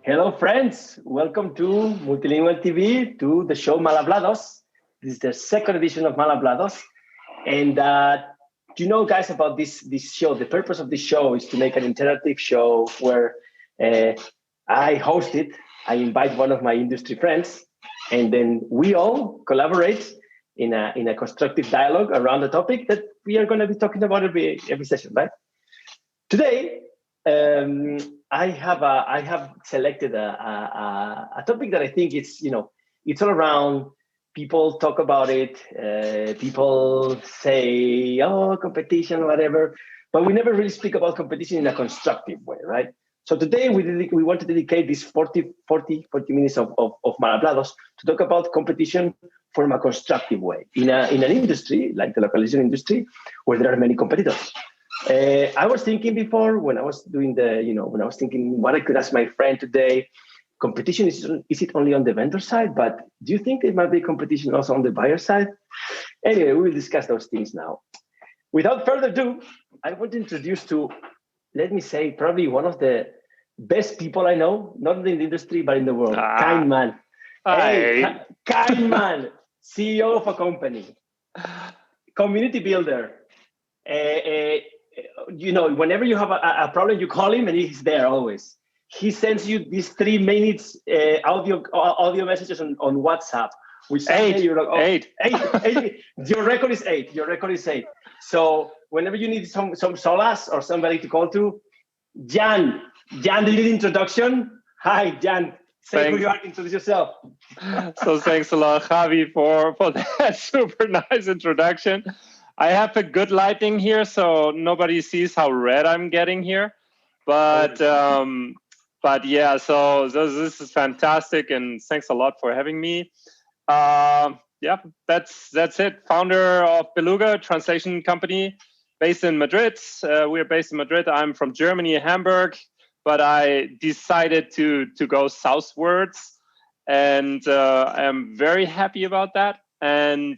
Hello, friends. Welcome to MultiLingual TV, to the show Hablados. This is the second edition of Hablados. And do you know, guys, about this show? The purpose of this show is to make an interactive show where I host it. I invite one of my industry friends, and then we all collaborate in a constructive dialogue around the topic that we are going to be talking about every session, right? Today, I have selected a topic that I think it's all around. People talk about it. People say, "Oh, competition, whatever," but we never really speak about competition in a constructive way, right? So today we want to dedicate these 40 minutes of Hablados to talk about competition from a constructive way in an industry like the localization industry, where there are many competitors. I was thinking before when I was doing when I was thinking what I could ask my friend today. Competition is it only on the vendor side? But do you think there might be competition also on the buyer side? Anyway, we will discuss those things now. Without further ado, I want to introduce to, let me say, probably one of the best people I know, not in the industry, but in the world. Kind man. Hey, kind man. CEO of a company. Community builder. Whenever you have a problem, you call him and he's there always. He sends you these 3 minutes audio messages on WhatsApp. Which 8. You're like, 8. Your record is 8. So whenever you need some solace or somebody to call to, Jan, do you need introduction? Hi, Jan. Say who you are. Introduce yourself. So thanks a lot, Javi, for that super nice introduction. I have a good lighting here, so nobody sees how red I'm getting here. But yeah, so this is fantastic, and thanks a lot for having me. Yeah, that's it. Founder of Beluga Translation Company, based in Madrid. We're based in Madrid. I'm from Germany, Hamburg, but I decided to go southwards, and I'm very happy about that. And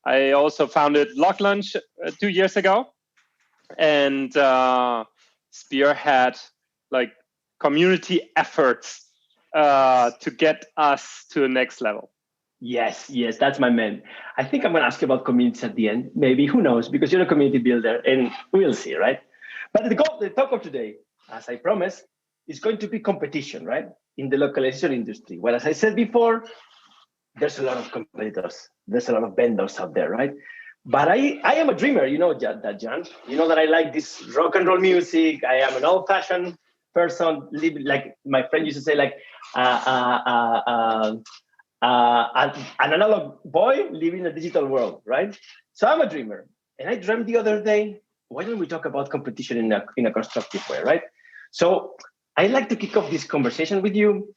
I also founded LocLunch 2 years ago, and spearhead like community efforts to get us to the next level. Yes, that's my man. I think I'm going to ask you about communities at the end. Maybe, who knows? Because you're a community builder, and we'll see, right? But the talk of today, as I promised, is going to be competition, right? In the localization industry. Well, as I said before, there's a lot of competitors. There's a lot of vendors out there, right? But I am a dreamer, you know that, Jan. You know that I like this rock and roll music. I am an old-fashioned person, like my friend used to say, like an analog boy living in a digital world, right? So I'm a dreamer. And I dreamt the other day, why don't we talk about competition in a constructive way, right? So I like to kick off this conversation with you.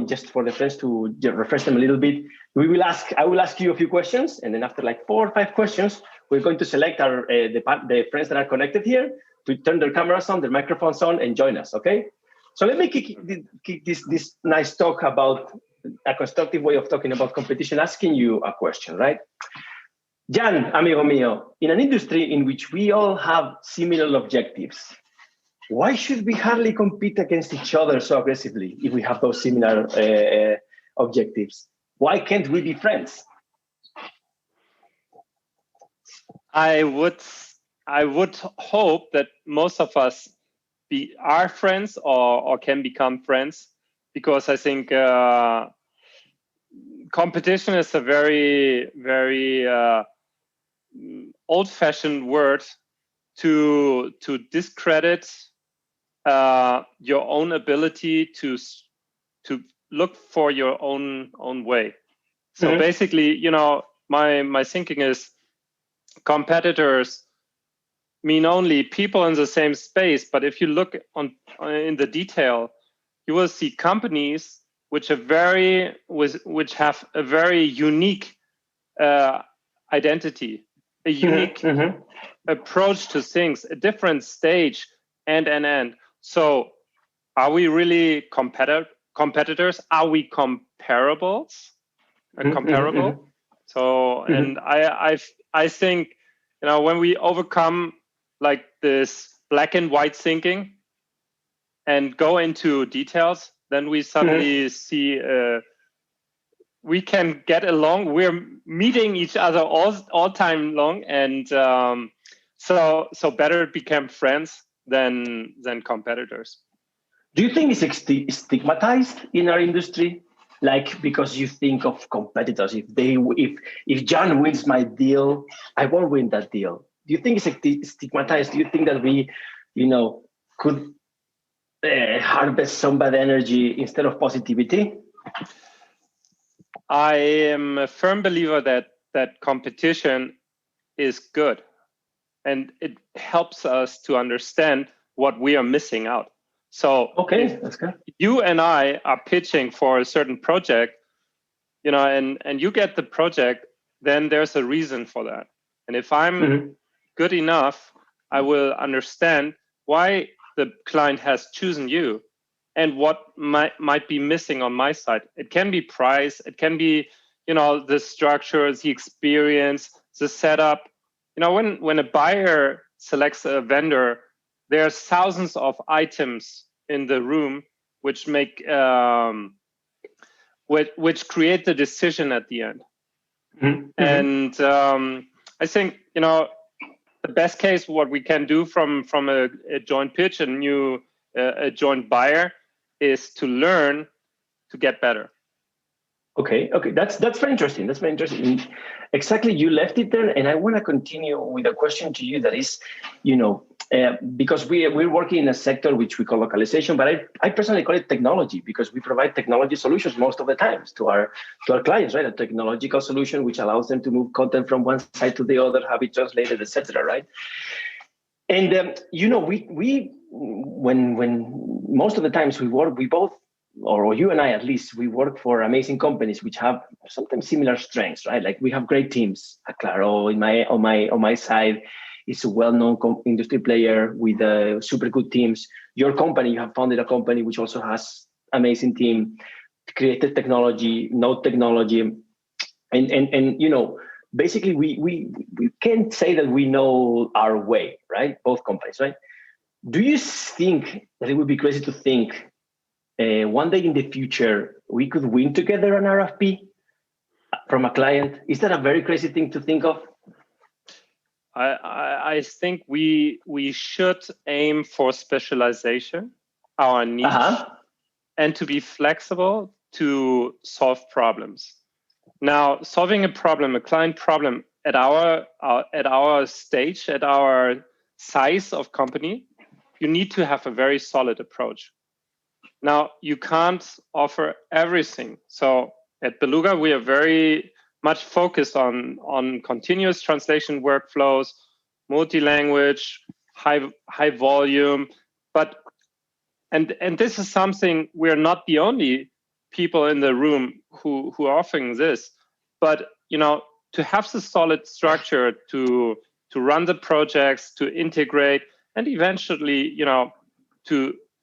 Just for the friends to refresh them a little bit, I will ask you a few questions, and then after like 4 or 5 questions, we're going to select the friends that are connected here to turn their cameras on, their microphones on, and join us, okay? So let me kick this nice talk about a constructive way of talking about competition, asking you a question, right? Jan, amigo mío, in an industry in which we all have similar objectives, why should we hardly compete against each other so aggressively if we have those similar objectives? Why can't we be friends? I would hope that most of us are friends or can become friends, because I think competition is a very, very old-fashioned word to discredit your own ability to look for your own way. So basically, my thinking is competitors mean only people in the same space. But if you look in the detail, you will see companies which have a very unique identity, a unique approach to things, a different stage, and. So are we really competitors? Are we comparables? Comparable? So, and I think when we overcome like this black and white thinking and go into details, then we suddenly see we can get along. We're meeting each other all time long, and so better become friends than competitors. Do you think it's stigmatized in our industry? Like, because you think of competitors, if John wins my deal, I won't win that deal. Do you think it's stigmatized? Do you think that we, could harvest some bad energy instead of positivity? I am a firm believer that competition is good, and it helps us to understand what we are missing out. So okay, that's good. You and I are pitching for a certain project, and you get the project, then there's a reason for that. And if I'm good enough, I will understand why the client has chosen you and what might be missing on my side. It can be price, it can be, the structure, the experience, the setup. When a buyer selects a vendor, there's thousands of items in the room which make which create the decision at the end. And I think the best case what we can do from a joint pitch and a joint buyer is to learn to get better. Okay, that's very interesting. That's very interesting. Exactly, you left it there, and I want to continue with a question to you. That is, because we're working in a sector which we call localization, but I personally call it technology, because we provide technology solutions most of the times to our clients, right? A technological solution which allows them to move content from one side to the other, have it translated, etc. Right? And we when most of the times we both. Or you and I, at least, we work for amazing companies which have sometimes similar strengths, right? Like we have great teams. Acclaro, on my side, is a well-known industry player with super good teams. Your company, you have founded a company which also has amazing team, created technology, node technology, and basically we can't say that we know our way, right? Both companies, right? Do you think that it would be crazy to think? One day in the future, we could win together an RFP from a client? Is that a very crazy thing to think of? I think we should aim for specialization, our niche, and to be flexible to solve problems. Now, solving a client problem at our stage, at our size of company, you need to have a very solid approach. Now, you can't offer everything. So at Beluga, we are very much focused on continuous translation workflows, multi-language, high volume. And this is something we're not the only people in the room who are offering this. But to have the solid structure to run the projects, to integrate, and eventually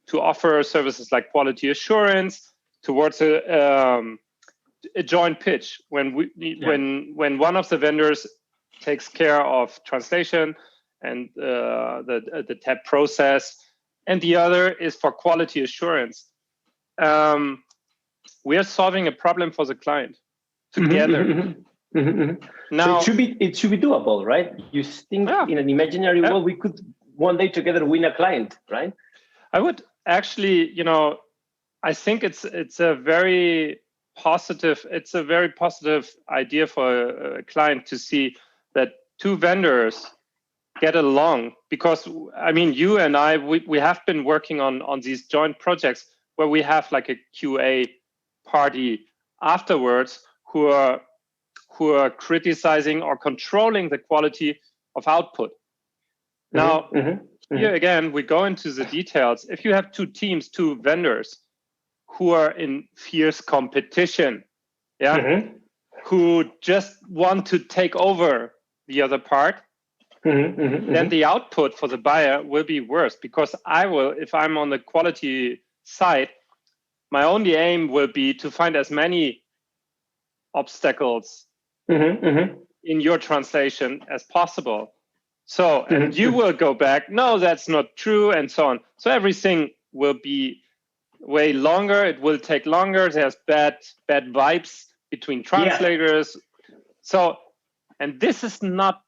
to offer services like quality assurance towards a joint pitch when one of the vendors takes care of translation and the tab process, and the other is for quality assurance. We are solving a problem for the client together. Now, so it should be doable, right? You think in an imaginary world we could one day together win a client, right? I would actually, I think it's a very positive idea for a client to see that two vendors get along, because you and I, we have been working on these joint projects where we have like a QA party afterwards who are criticizing or controlling the quality of output. Now, here again, we go into the details. If you have two teams, two vendors who are in fierce competition, who just want to take over the other part, then the output for the buyer will be worse, because if I'm on the quality side, my only aim will be to find as many obstacles in your translation as possible. So, and you will go back, no, that's not true, and so on. So everything will be way longer. It will take longer. There's bad vibes between translators. So, and this is not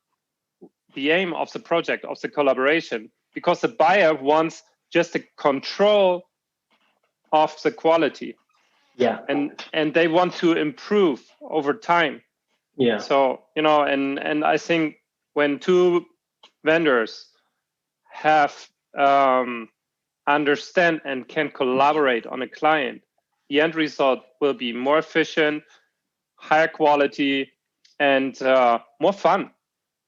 the aim of the project, of the collaboration, because the buyer wants just a control of the quality. Yeah. And they want to improve over time. Yeah. So, you know, and I think when two vendors have understand and can collaborate on a client, the end result will be more efficient, higher quality, and more fun.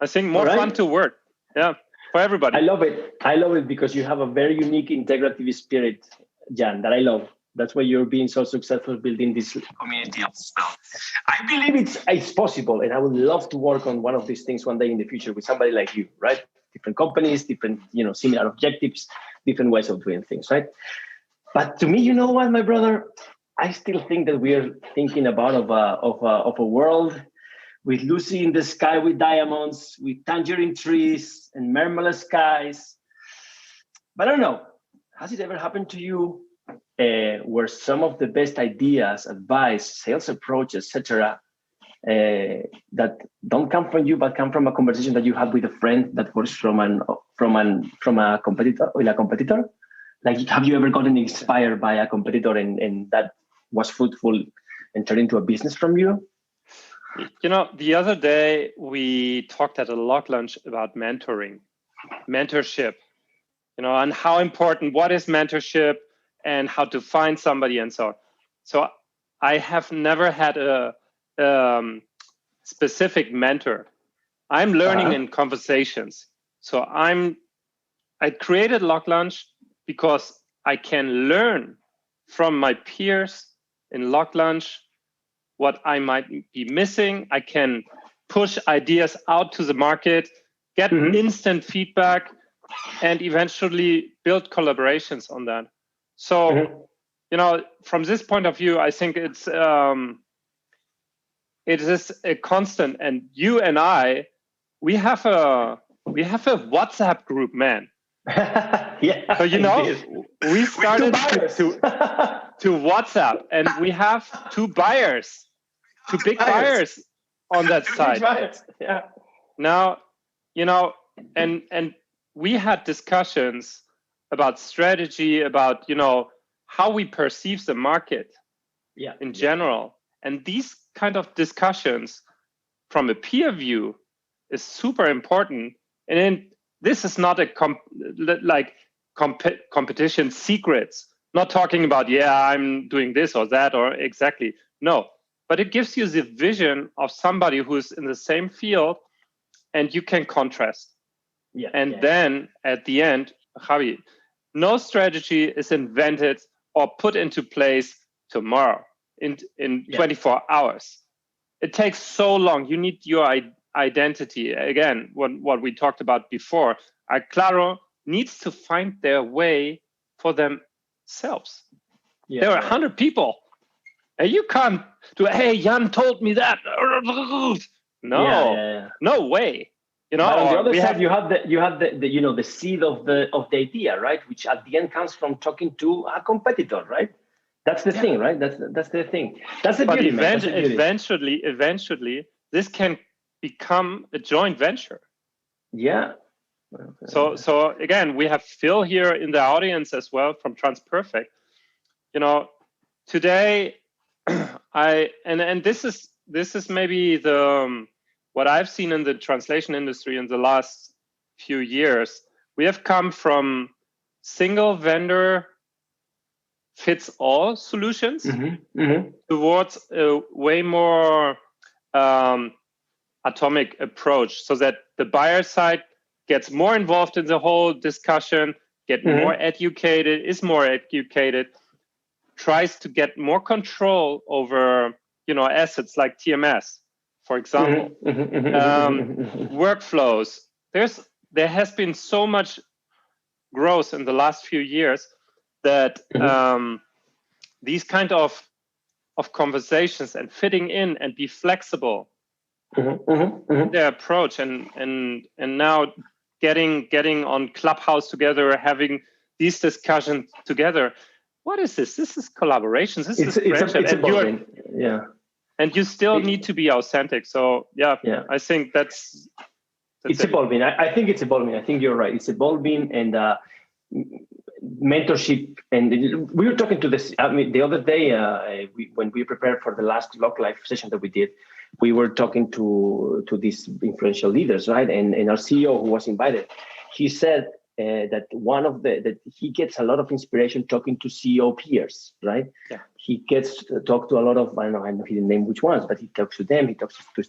I think more fun to work. Yeah, for everybody. I love it. I love it because you have a very unique integrative spirit, Jan, that I love. That's why you're being so successful building this community of stuff. I believe it's possible, and I would love to work on one of these things one day in the future with somebody like you, right? Different companies, different, similar objectives, different ways of doing things, right? But to me, you know what, my brother, I still think that we are thinking about of a world with Lucy in the sky with diamonds, with tangerine trees and marmalade skies. But I don't know, has it ever happened to you where some of the best ideas, advice, sales approach, etc., that don't come from you but come from a conversation that you had with a friend that was from a competitor or a competitor? Like, have you ever gotten inspired by a competitor and that was fruitful and turned into a business from you? You know, the other day we talked at a LocLunch about mentorship, and how important, what is mentorship and how to find somebody and so on. So I have never had a specific mentor. I'm learning in conversations. So I created LocLunch because I can learn from my peers in LocLunch what I might be missing. I can push ideas out to the market, get instant feedback, and eventually build collaborations on that. So, from this point of view, I think it is a constant. And you and I, we have a WhatsApp group, man. Yeah. So we started to WhatsApp, and we have two buyers. Two big buyers on that side. Yeah. Now, and we had discussions about strategy, about, how we perceive the market in general. And these kind of discussions from a peer view is super important. And then this is not a competition secrets, not talking about, I'm doing this or that or exactly. No. But it gives you the vision of somebody who's in the same field, and you can contrast. Then at the end, Javi, no strategy is invented or put into place tomorrow in 24 hours. It takes so long. You need your identity. Again, what we talked about before, Acclaro needs to find their way for themselves. There are 100 people. And you can't do, hey, Jan told me that. No, no way. But on the other side, you have the seed of the idea, right? Which at the end comes from talking to a competitor, right? That's the thing, right? That's the thing. That's the beauty. But eventually, this can become a joint venture. Yeah. So again, we have Phil here in the audience as well from TransPerfect. Today. And this is maybe the what I've seen in the translation industry in the last few years. We have come from single vendor fits all solutions towards a way more atomic approach, so that the buyer side gets more involved in the whole discussion, more educated, tries to get more control over, assets like TMS, for example, workflows. There has been so much growth in the last few years that these kind of conversations and fitting in and be flexible in their approach, and now getting on Clubhouse together, having these discussions together. What is this? This is collaboration. This is friendship. It's evolving. Yeah. And you still need to be authentic. So yeah. I think that's it's evolving. I think it's evolving. I think you're right. It's evolving, and mentorship. And we were talking to this. I mean, the other day when we prepared for the last LocLife session that we did, we were talking to these influential leaders, right? And our CEO who was invited, he said that that he gets a lot of inspiration talking to CEO peers, right? Yeah. He gets to talk to a lot of, I know he didn't name which ones, but he talks to them. He talks to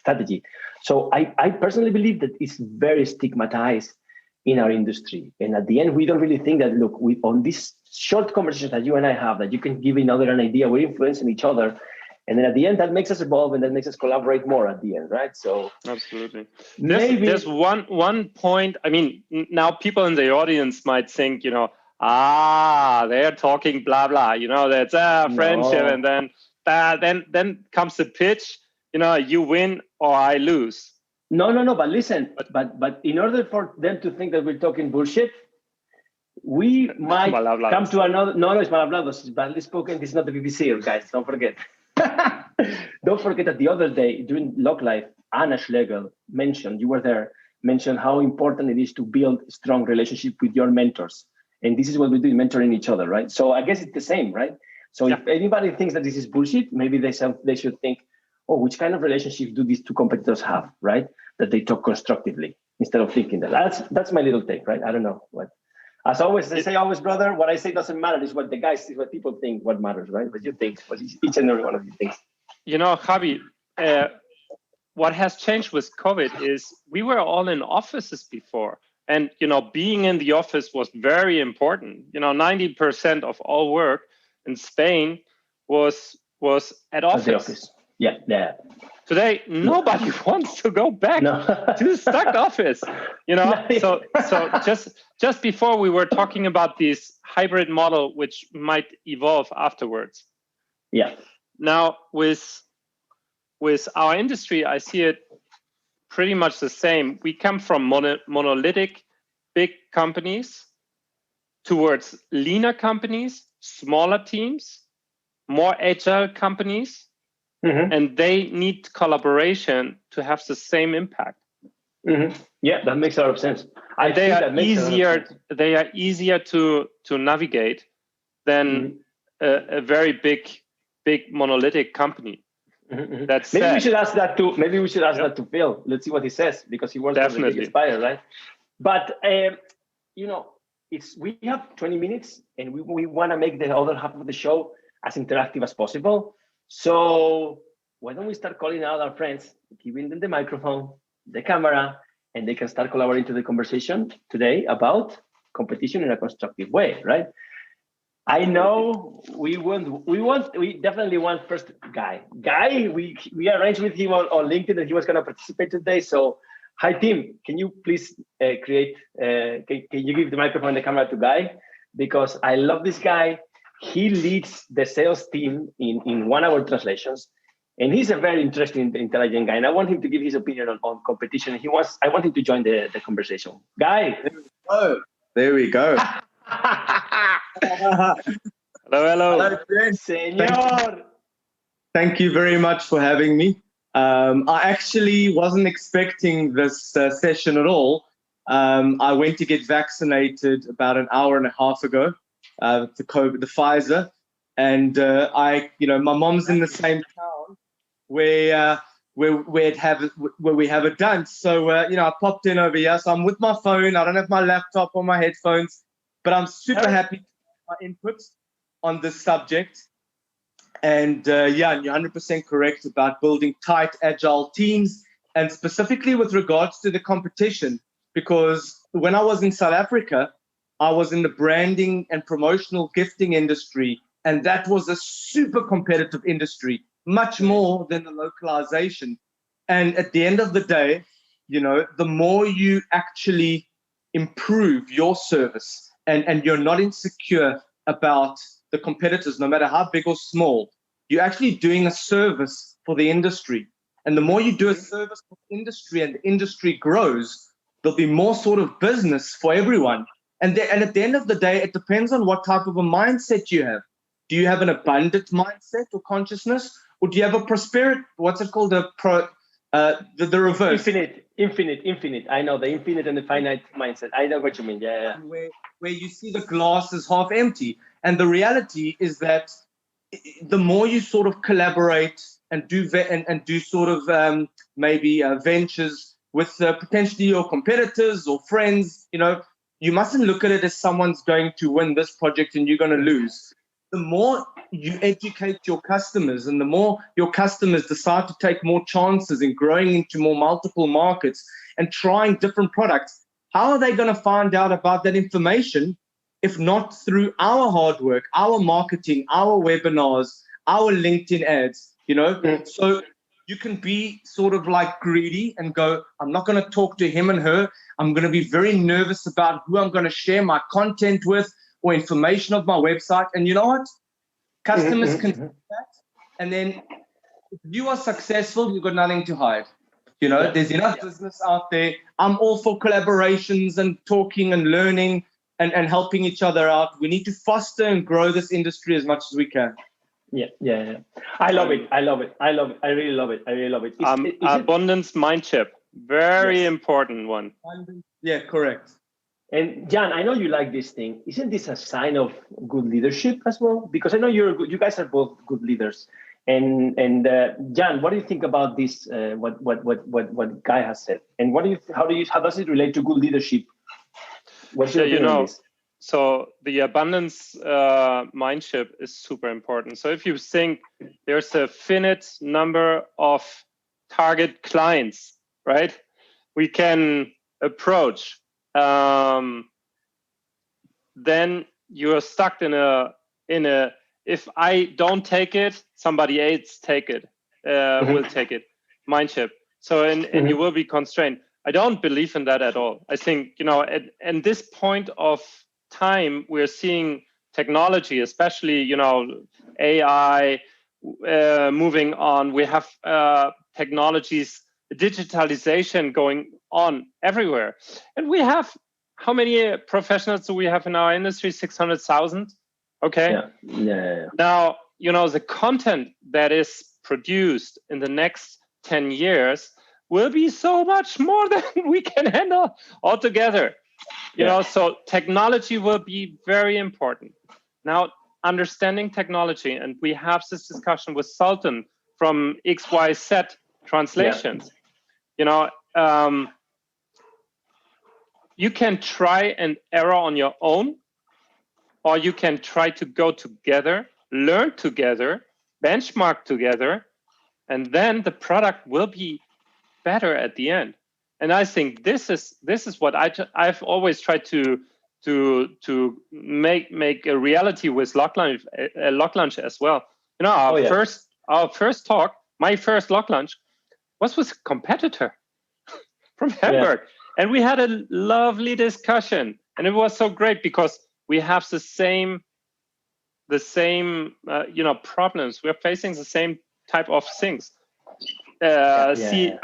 strategy. So I personally believe that it's very stigmatized in our industry. And at the end, we don't really think that, look, on these short conversations that you and I have, that you can give another an idea, we're influencing each other. And then at the end, that makes us evolve, and that makes us collaborate more at the end, right? So absolutely. There's one point. I mean, now people in the audience might think, they're talking blah blah. That's friendship, and then comes the pitch. You win or I lose. No. But listen, but in order for them to think that we're talking bullshit, we might come to another. No, it's Malhablados. It's badly spoken. It's not the BBC, guys. Don't forget. Don't forget that the other day during LocLife, Anna Schlegel mentioned how important it is to build a strong relationship with your mentors. And this is what we do, mentoring each other, right? So I guess it's the same, right? So if anybody thinks that this is bullshit, maybe they should think, oh, which kind of relationship do these two competitors have, right? That they talk constructively instead of thinking that. That's my little take, right? I don't know what. As always, they say always, brother, what I say doesn't matter. It's what what people think what matters, right? What you think, what each and every one of you thinks. Javi, what has changed with COVID is we were all in offices before. And, being in the office was very important. 90% of all work in Spain was at office. At the office. Yeah. Today, nobody wants to go back to the stuck office. So just before we were talking about this hybrid model, which might evolve afterwards. Yeah. Now with our industry, I see it pretty much the same. We come from monolithic big companies towards leaner companies, smaller teams, more agile companies. Mm-hmm. And they need collaboration to have the same impact. Mm-hmm. Yeah, that makes a lot of sense. They are easier to navigate than a very big monolithic company. Mm-hmm. Maybe we should ask that to Phil. Let's see what he says, because he works with the big Inspire, right? But we have 20 minutes, and we want to make the other half of the show as interactive as possible. So why don't we start calling out our friends, giving them the microphone, the camera, and they can start collaborating to the conversation today about competition in a constructive way, right? I know we definitely want first Guy. We arranged with him on LinkedIn that he was going to participate today. So hi team, can you please can you give the microphone and the camera to Guy? Because I love this guy. He leads the sales team in 1 hour translations, and he's a very interesting, intelligent guy. And I want him to give his opinion on competition. I want him to join the conversation. Guy. There we go. Hello, Senor. Thank you very much for having me. I actually wasn't expecting this session at all. I went to get vaccinated about an hour and a half ago. The Pfizer, and my mom's in the same town where we have a dance. So I popped in over here. So I'm with my phone. I don't have my laptop or my headphones, but I'm super happy to have my inputs on this subject. And you're 100% correct about building tight, agile teams, and specifically with regards to the competition. Because when I was in South Africa, I was in the branding and promotional gifting industry, and that was a super competitive industry, much more than the localization. And at the end of the day, the more you actually improve your service and you're not insecure about the competitors, no matter how big or small, you're actually doing a service for the industry. And the more you do a service for the industry and the industry grows, there'll be more sort of business for everyone. And at the end of the day, it depends on what type of a mindset you have. Do you have an abundant mindset or consciousness, or do you have a prosperity? What's it called? The reverse. Infinite. I know the infinite and the finite mindset. I know what you mean. Yeah. Where you see the glass is half empty. And the reality is that the more you sort of collaborate and do sort of maybe ventures with potentially your competitors or friends, you mustn't look at it as someone's going to win this project and you're going to lose. The more you educate your customers and the more your customers decide to take more chances in growing into more multiple markets and trying different products, how are they going to find out about that information if not through our hard work, our marketing, our webinars, our LinkedIn ads, So you can be sort of like greedy and go, I'm not going to talk to him and her. I'm going to be very nervous about who I'm going to share my content with or information of my website. And you know what? Customers can do that. And then if you are successful, you've got nothing to hide. There's enough business out there. I'm all for collaborations and talking and learning and helping each other out. We need to foster and grow this industry as much as we can. Yeah. I love it. I really love it. Abundance mindset, very important one. Yeah, correct. And Jan, I know you like this thing. Isn't this a sign of good leadership as well? Because I know you guys are both good leaders. And Jan, what do you think about this? What Guy has said, and how does it relate to good leadership? What's your opinion on this? So the abundance mindset is super important. So if you think there's a finite number of target clients, right? We can approach. Then you're stuck in a. If I don't take it, somebody else will take it. Mindset. So and you will be constrained. I don't believe in that at all. I think, at this point of time, we're seeing technology, especially, AI moving on. We have technologies, digitalization going on everywhere. And we have, how many professionals do we have in our industry? 600,000. Okay. Yeah. Now, the content that is produced in the next 10 years will be so much more than we can handle altogether. So technology will be very important. Now, understanding technology, and we have this discussion with Sultan from XYZ Translations. You can try and error on your own, or you can try to go together, learn together, benchmark together, and then the product will be better at the end. And I think this is what I've always tried to make a reality with LocLunch as well. Our first talk, my first LocLunch, was with a competitor from Hamburg, and we had a lovely discussion, and it was so great because we have the same problems. We're facing the same type of things. The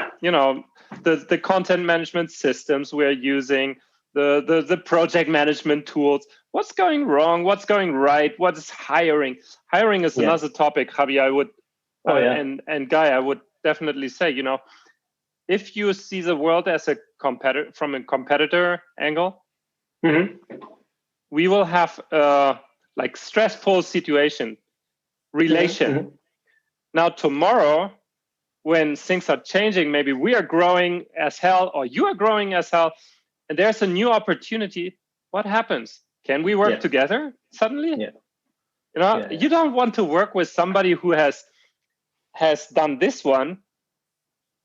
content management systems we're using, the project management tools. What's going wrong? What's going right? What is hiring? Hiring is another topic, Javi. I would, and Guy, I would definitely say, if you see the world as a competitor from a competitor angle, we will have stressful situation relation. Now tomorrow, when things are changing, maybe we are growing as hell, or you are growing as hell, and there's a new opportunity. What happens? Can we work together suddenly? You don't want to work with somebody who has done this one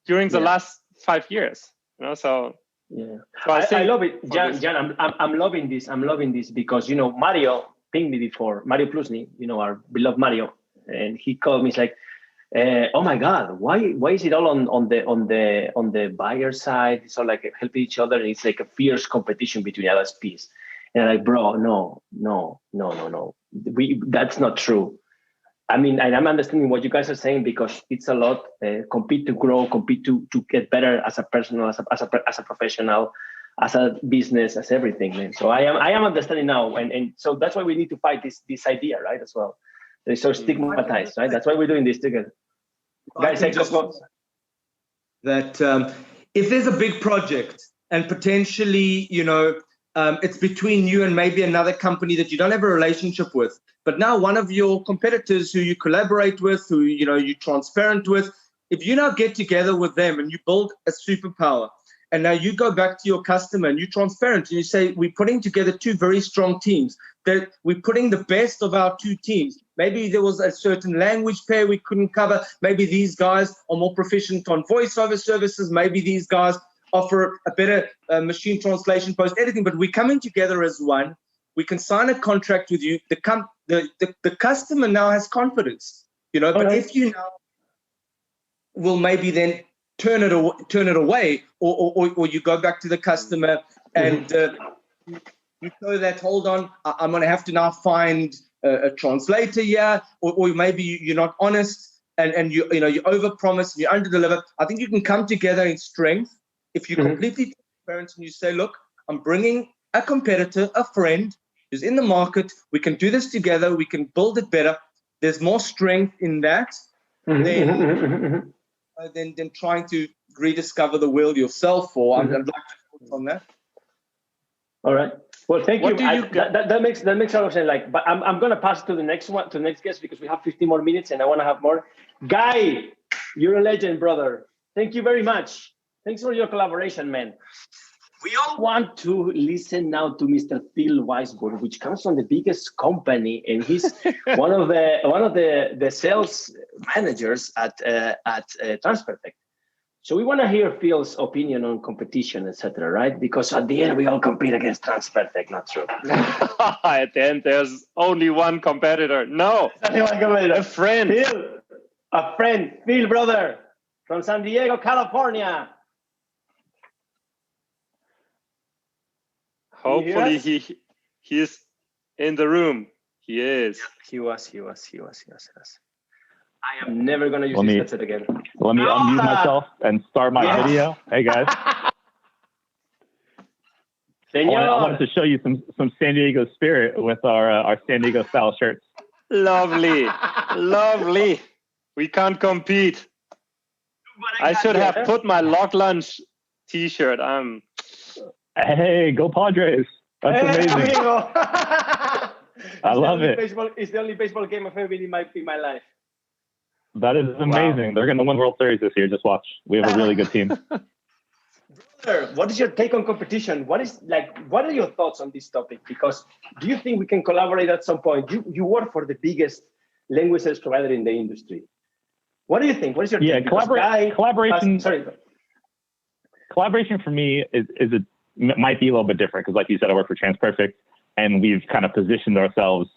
during the last 5 years. So I love it, Jan. I'm loving this. I'm loving this because Mario pinged me before. Mario Plusny, our beloved Mario, and he called me. He's like, oh my God, why is it all on the buyer side? It's all like helping each other, and it's like a fierce competition between LSPs. And I'm like, bro, no. That's not true. I mean, and I'm understanding what you guys are saying because it's a lot. Compete to grow, compete to get better as a personal, as a professional, as a business, as everything, man. So I am understanding now, and so that's why we need to fight this idea, right? As well, they're so stigmatized, right? That's why we're doing this together. Guys, that if there's a big project and potentially, it's between you and maybe another company that you don't have a relationship with, but now one of your competitors who you collaborate with, who you're transparent with, if you now get together with them and you build a superpower, and now you go back to your customer and you're transparent and you say, we're putting together two very strong teams, that we're putting the best of our two teams. Maybe there was a certain language pair we couldn't cover. Maybe these guys are more proficient on voiceover services. Maybe these guys offer a better machine translation, post editing, but we're coming together as one. We can sign a contract with you. The customer now has confidence, but right. if you now will maybe then turn it away, or you go back to the customer and you know that, hold on, I'm going to have to now find a translator here, or maybe you're not honest and you overpromise and you underdeliver. I think you can come together in strength if you're completely transparent and you say, look, I'm bringing a competitor, a friend who's in the market. We can do this together. We can build it better. There's more strength in that than trying to rediscover the wheel yourself. Or I'd like to focus on that. All right. Well, thank you. That makes a lot of sense. But I'm going to pass to the next guest because we have 15 more minutes and I want to have more. Guy, you're a legend, brother. Thank you very much. Thanks for your collaboration, man. We all want to listen now to Mr. Phil Weisburd, which comes from the biggest company, and he's one of the sales managers at TransPerfect. So we want to hear Phil's opinion on competition, etc., right? Because at the end, we all compete against TransPerfect, not true? At the end, there's only one competitor. No, a friend. Phil, brother, from San Diego, California. Hopefully he is in the room. He is. He was. I am never going to use this headset again. Let me unmute myself and start my video. Hey, guys. I wanted to show you some San Diego spirit with our San Diego style shirts. Lovely. We can't compete. I should have put my LocLunch t-shirt. Hey, go Padres. That's amazing. I love it. It's the only baseball game I've ever been in my life. That is amazing. Wow. They're going to win World Series this year. Just watch. We have a really good team. Brother, what is your take on competition? What are your thoughts on this topic? Because do you think we can collaborate at some point? You work for the biggest language service provider in the industry. What do you think? What is your take? Collaboration. Collaboration for me might be a little bit different because, like you said, I work for TransPerfect, and we've kind of positioned ourselves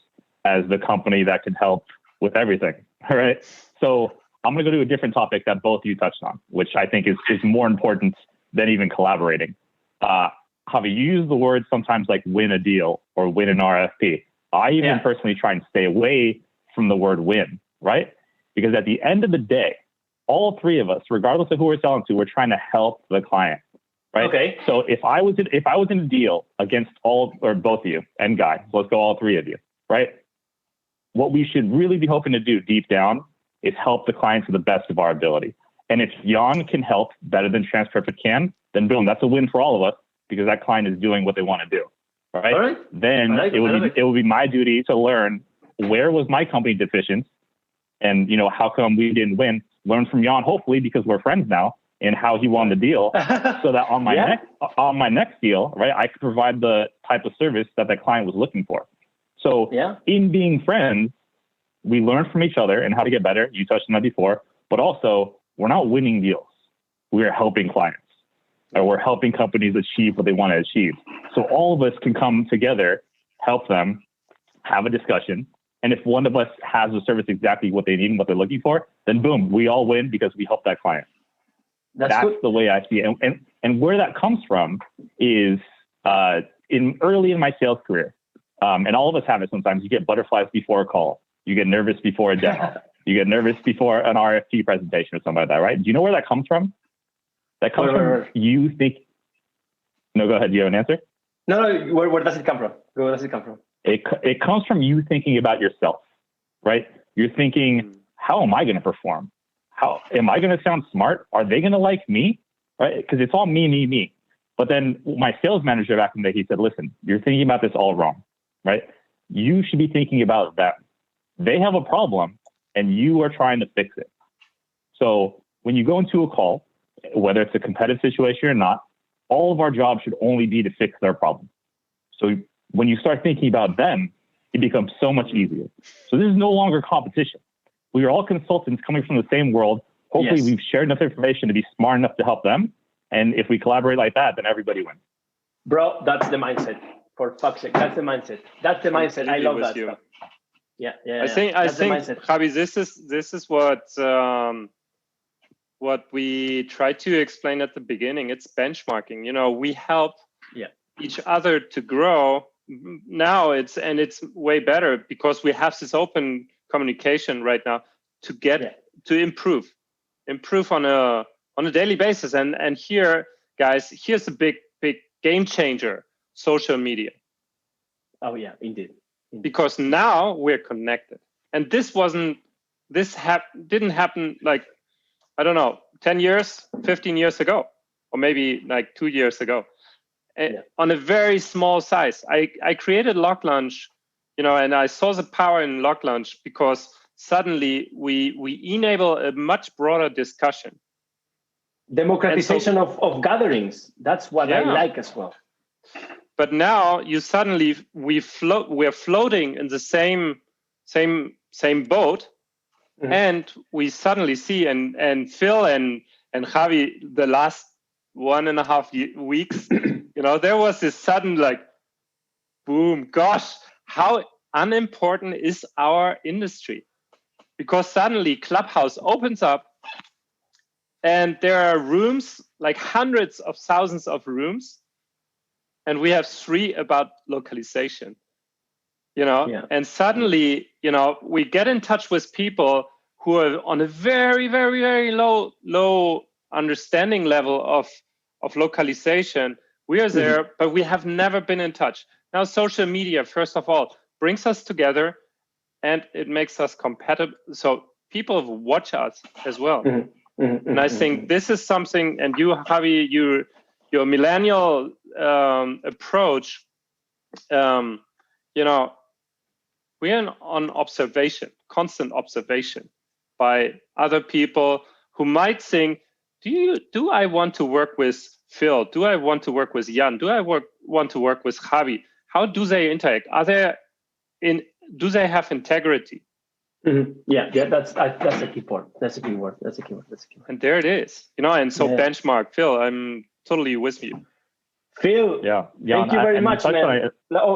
as the company that can help with everything. All right. So I'm going to go to a different topic that both of you touched on, which I think is more important than even collaborating. Javi, you use the word sometimes like win a deal or win an RFP. I even personally try and stay away from the word win, right? Because at the end of the day, all three of us, regardless of who we're selling to, we're trying to help the client. Right. Okay. So if I was in a deal against all or both of you and Guy, let's go all three of you, right? What we should really be hoping to do deep down is help the client to the best of our ability. And if Jan can help better than TransPerfect can, then boom, that's a win for all of us because that client is doing what they want to do. Right. All right. Then it would be my duty to learn where was my company deficient, and how come we didn't win. Learn from Jan, hopefully, because we're friends now, and how he won the deal, so that on my next deal, right, I could provide the type of service that the client was looking for. So in being friends, we learn from each other and how to get better. You touched on that before, but also we're not winning deals. We are helping clients, or we're helping companies achieve what they want to achieve. So all of us can come together, help them, have a discussion. And if one of us has the service exactly what they need and what they're looking for, then boom, we all win because we help that client. That's the way I see it. And where that comes from is early in my sales career. And all of us have it sometimes. You get butterflies before a call. You get nervous before a demo. You get nervous before an RFP presentation or something like that, right? Do you know where that comes from? That comes from you think. No, go ahead. Do you have an answer? No, where does it come from? Where does it come from? It comes from you thinking about yourself, right? You're thinking, how am I going to perform? How am I going to sound smart? Are they going to like me? Right? Because it's all me. But then my sales manager back in the day, he said, listen, you're thinking about this all wrong, right? You should be thinking about them. They have a problem and you are trying to fix it. So when you go into a call, whether it's a competitive situation or not, all of our jobs should only be to fix their problem. So when you start thinking about them, it becomes so much easier. So this is no longer competition. We are all consultants coming from the same world. Hopefully we've shared enough information to be smart enough to help them. And if we collaborate like that, then everybody wins. Bro, that's the mindset. For fuck's sake, that's the mindset. That's the mindset. I love that stuff. Yeah. I think Javi, this is what we tried to explain at the beginning. It's benchmarking. You know, we help each other to grow. Now it's way better because we have this open communication right now to get to improve on a daily basis. And here, guys, here's a big game changer: social media. Oh yeah, indeed. Because now we're connected, and this didn't happen like, I don't know, 10 years, 15 years ago, or maybe like 2 years ago. On a very small size. I created LocLunch, you know, and I saw the power in LocLunch because suddenly we enable a much broader discussion. Democratization of gatherings. That's what I like as well. But now we're floating in the same boat, and we suddenly see and Phil and Javi, the last 1.5 weeks, you know, there was this sudden like, boom, gosh, how unimportant is our industry? Because suddenly Clubhouse opens up and there are rooms, like hundreds of thousands of rooms, and we have 3 about localization, you know, and suddenly, you know, we get in touch with people who are on a very, very, very low understanding level of localization. We are there, but we have never been in touch. Now, social media, first of all, brings us together and it makes us compatible. So people watch us as well. And I think this is something, and you, Javi, your millennial approach, you know, we're on observation, constant observation by other people who might think, do I want to work with Phil? Do I want to work with Jan? Do I want to work with Javi? How do they interact? Do they have integrity? Yeah, that's a key point. That's a key word. And there it is, you know. And so benchmark, Phil. I'm totally with you. Phil, thank you very much, man.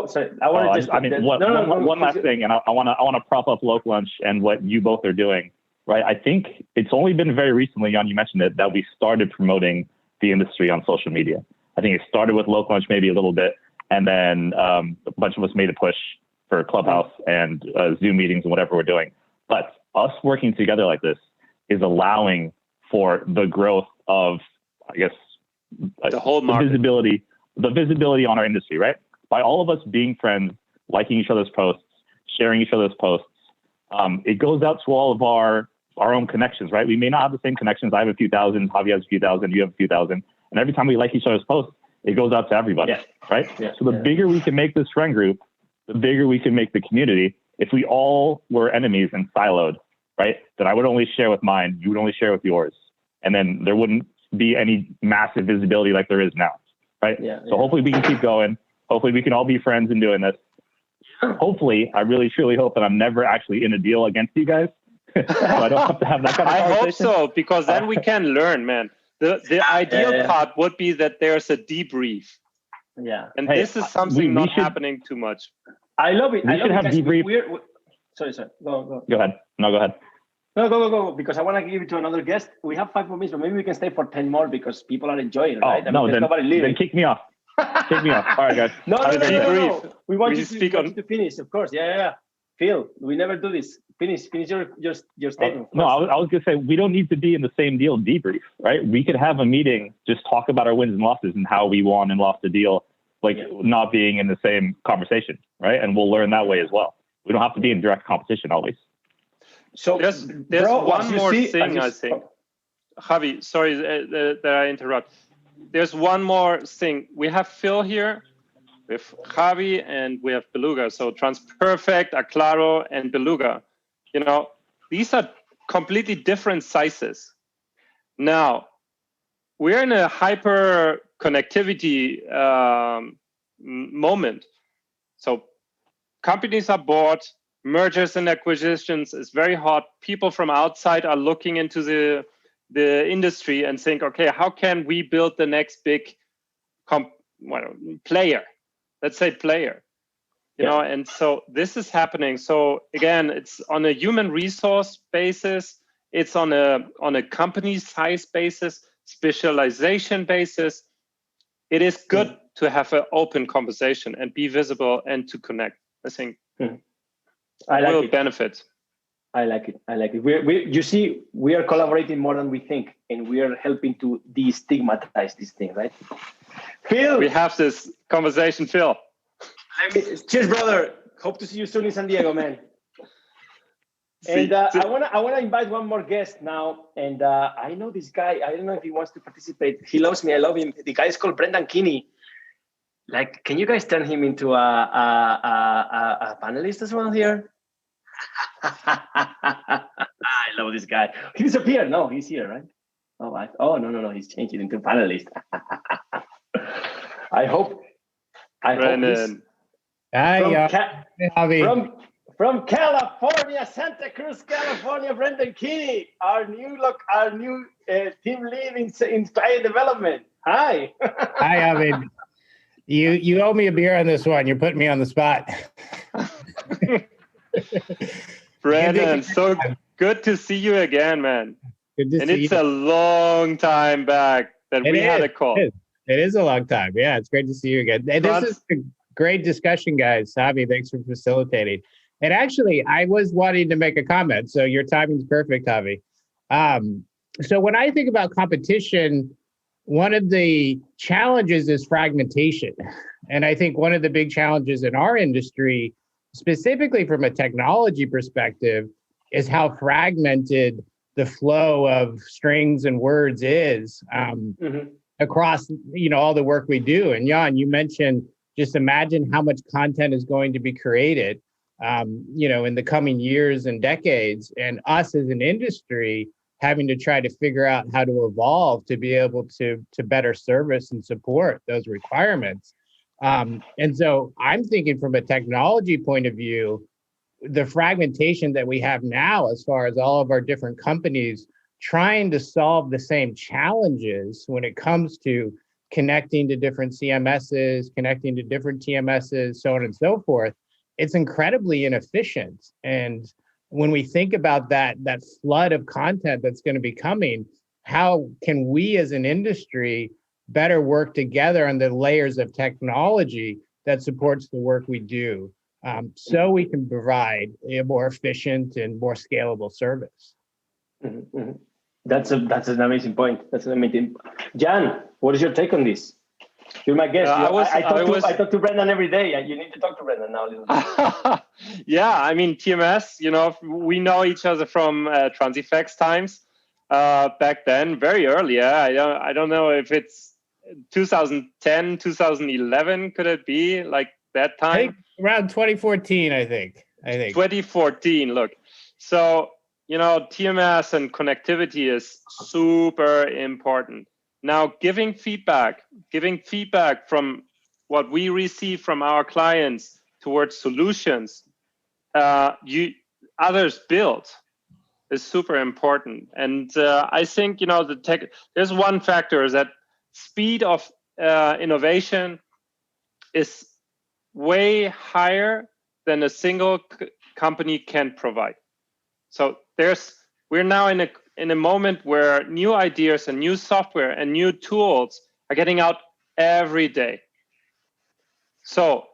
Sorry. I want to just. One last thing, and I want to prop up LocLunch and what you both are doing. Right, I think it's only been very recently, Jan, you mentioned it, that we started promoting the industry on social media. I think it started with LocLunch maybe a little bit, and then a bunch of us made a push for Clubhouse and Zoom meetings and whatever we're doing. But us working together like this is allowing for the growth of, I guess, the whole market. The visibility on our industry, right? By all of us being friends, liking each other's posts, sharing each other's posts, it goes out to all of our own connections, right? We may not have the same connections. I have a few thousand, Javi has a few thousand, you have a few thousand. And every time we like each other's posts, it goes out to everybody, right? So the bigger we can make this friend group, the bigger we can make the community. If we all were enemies and siloed, right, then I would only share with mine, you would only share with yours. And then there wouldn't be any massive visibility like there is now, right? So hopefully we can keep going. Hopefully we can all be friends in doing this. Hopefully, I really, truly hope that I'm never actually in a deal against you guys. So I don't have to have that kind of conversation. I hope so, because then we can learn, man. The ideal part would be that there's a debrief. And this is something not happening too much. I love it. We should have debrief. Sorry. Go ahead. No, go ahead. No, go. Because I want to give it to another guest. We have 5 more minutes, but maybe we can stay for 10 more because people are enjoying it, right? Then kick me off. Kick me off. All right, guys. No. We want you to finish, of course. Yeah. Phil, we never do this. Finish your statement. No, I was going to say, we don't need to be in the same deal debrief, right? We could have a meeting, just talk about our wins and losses and how we won and lost the deal, like not being in the same conversation, right? And we'll learn that way as well. We don't have to be in direct competition always. So there's one more thing, I think. Javi, sorry that I interrupt. There's one more thing. We have Phil here, we have Javi, and we have Beluga. So Transperfect, Acclaro, and Beluga. You know, these are completely different sizes. Now, we're in a hyper connectivity moment. So companies are bought, mergers and acquisitions is very hot. People from outside are looking into the industry and think, okay, how can we build the next big player? Let's say player. You know, and so this is happening. So again, it's on a human resource basis, it's on a company size basis, specialization basis. It is good to have an open conversation and be visible and to connect. I think I like will it. benefit. I like it. I like it. You see, we are collaborating more than we think, and we are helping to destigmatize this thing, right? Phil, we have this conversation, Phil. Cheers, brother. Hope to see you soon in San Diego, man. And I wanna invite one more guest now. And I know this guy. I don't know if he wants to participate. He loves me. I love him. The guy is called Brendan Kenney. Like, can you guys turn him into a panelist as well here? I love this guy. He disappeared. No, he's here, right? Oh, no. He's changed it into panelist. I hope. Brendan. From California, Santa Cruz, California, Brendan Kenney, our new team lead in client development. Hi. Hi, Javi. You owe me a beer on this one. You're putting me on the spot. Brendan, so good to see you again, man. Good to see you. It's a long time back that we had a call. It is a long time. Yeah, it's great to see you again. And this is a great discussion, guys. Javi, thanks for facilitating. And actually, I was wanting to make a comment, so your timing's perfect, Javi. So when I think about competition, one of the challenges is fragmentation. And I think one of the big challenges in our industry, specifically from a technology perspective, is how fragmented the flow of strings and words is across, all the work we do. And Jan, you mentioned, just imagine how much content is going to be created, in the coming years and decades, and us as an industry having to try to figure out how to evolve to be able to better service and support those requirements. And so I'm thinking from a technology point of view, the fragmentation that we have now, as far as all of our different companies trying to solve the same challenges when it comes to connecting to different CMSs, connecting to different TMSs, so on and so forth, it's incredibly inefficient. And when we think about that flood of content that's going to be coming, how can we as an industry better work together on the layers of technology that supports the work we do, so we can provide a more efficient and more scalable service? Mm-hmm. That's an amazing point. That's an amazing. Jan, what is your take on this? You're my guest. I talk to Brendan every day. You need to talk to Brendan now a little bit. Yeah, I mean, TMS, we know each other from Transifex times back then, very early. I don't know if it's 2010, 2011, could it be like that time? I think around 2014, I think. 2014, look. So, TMS and connectivity is super important. Now, giving feedback from what we receive from our clients towards solutions others build is super important. And I think, there's one factor is that speed of innovation is way higher than a single company can provide. So we're now in a moment where new ideas and new software and new tools are getting out every day. So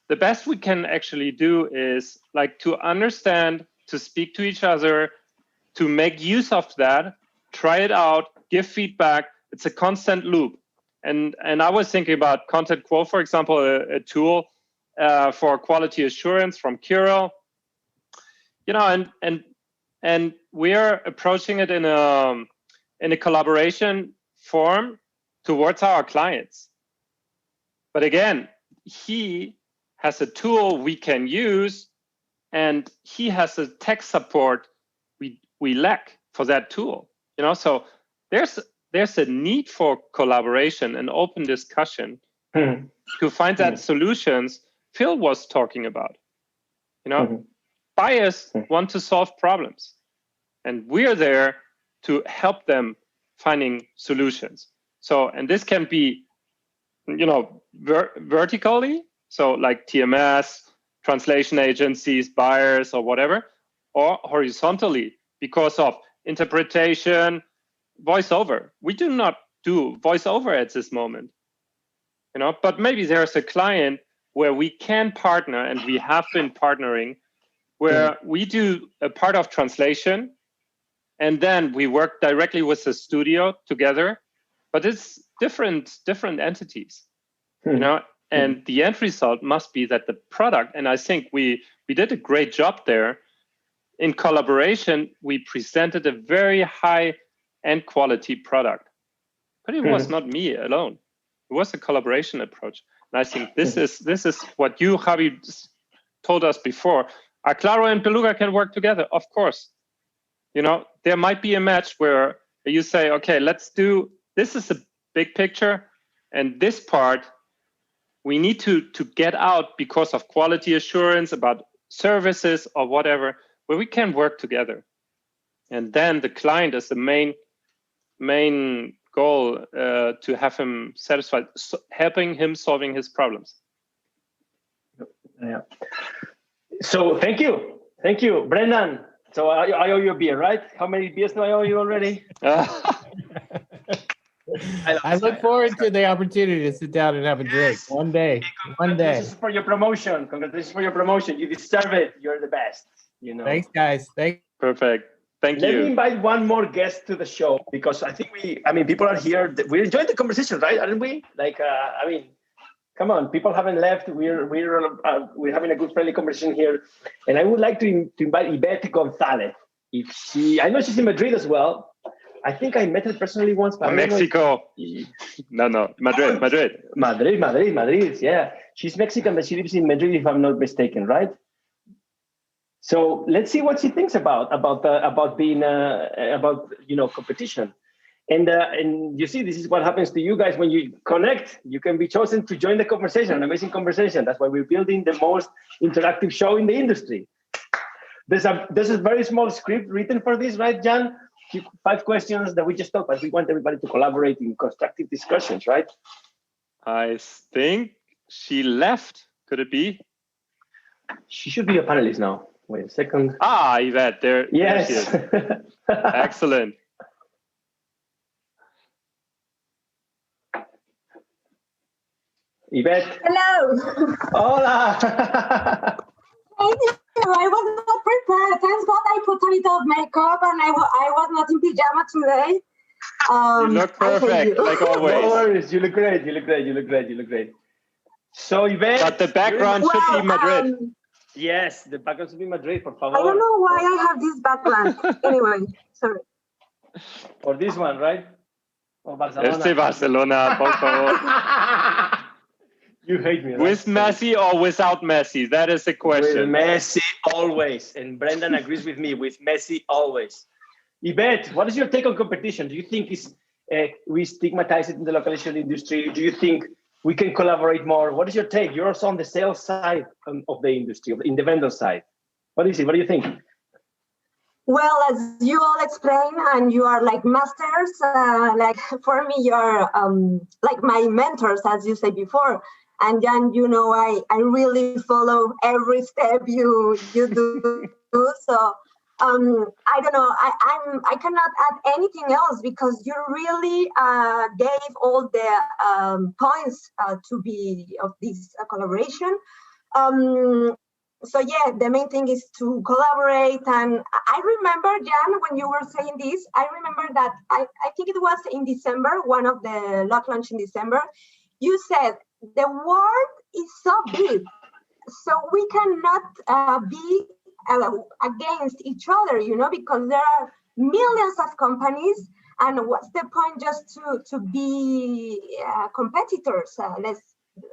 the best we can actually do is like to understand, to speak to each other, to make use of that, try it out, give feedback. It's a constant loop. And I was thinking about Content Quo, for example, a tool for quality assurance from Kiro. You know, and we're approaching it in a collaboration form towards our clients. But again, he has a tool we can use, and he has a tech support we lack for that tool. You know, so there's a need for collaboration and open discussion to find that solutions Phil was talking about. You know, buyers want to solve problems, and we're there to help them finding solutions. So, and this can be, you know, vertically, so like TMS, translation agencies, buyers, or whatever, or horizontally because of interpretation, voiceover. We do not do voiceover at this moment, you know, but maybe there's a client where we can partner, and we have been partnering, where we do a part of translation, and then we work directly with the studio together, but it's different entities, you know, and the end result must be that the product, and I think we did a great job there. In collaboration, we presented a very high end quality product, but it was not me alone. It was a collaboration approach. And I think this is what you, Javi, told us before. Acclaro and Beluga can work together, of course. You know, there might be a match where you say, okay, let's do, this is a big picture, and this part we need to get out because of quality assurance about services or whatever, where we can work together. And then the client is the main goal to have him satisfied, helping him solving his problems. Yeah. So thank you, Brendan. So I owe you a beer, right? How many beers do I owe you already? I look forward to the opportunity to sit down and have a drink one day. Congratulations for your promotion. You deserve it. You're the best. You know. Thanks, guys. Perfect. Thank you. Let me invite one more guest to the show, because I think people are here. We're enjoying the conversation, right? Aren't we? Like, come on, people haven't left. We're having a good friendly conversation here, and I would like to invite Ivette Gonzalez. I know she's in Madrid as well. I think I met her personally once. But Mexico. No, Madrid. Madrid. Yeah, she's Mexican, but she lives in Madrid, if I'm not mistaken, right? So let's see what she thinks about being competition. And you see, this is what happens to you guys when you connect. You can be chosen to join the conversation, an amazing conversation. That's why we're building the most interactive show in the industry. There's a very small script written for this, right, Jan? 5 questions that we just talked about. We want everybody to collaborate in constructive discussions, right? I think she left. Could it be? She should be a panelist now. Wait a second. Yvette, there. Yes. There she is. Excellent. Yvette. Hello. Hola. Thank you. I was not prepared. Thanks God I put a bit of makeup, and I was not in pajama today. You look perfect, like always. No worries. You look great. So Yvette. But the background should be Madrid. Yes, the background should be Madrid, por favor. I don't know why I have this background. Anyway, sorry. Or this one, right? Or Barcelona. Barcelona, por favor. You hate me. With Messi or without Messi? That is the question. With Messi always. And Brendan agrees with me, with Messi always. Yvette, what is your take on competition? Do you think we stigmatize it in the localization industry? Do you think we can collaborate more? What is your take? You're also on the sales side of the industry, in the vendor side. What is it? What do you think? Well, as you all explained, and you are like masters, like for me, you're like my mentors, as you said before. And Jan, you know, I really follow every step you do. So I don't know. I cannot add anything else, because you really gave all the points to be of this collaboration. So yeah, the main thing is to collaborate. And I remember, Jan, when you were saying this, I remember that I think it was in December, one of the LocLunch in December, you said the world is so big, so we cannot be against each other, because there are millions of companies, and what's the point just to be competitors?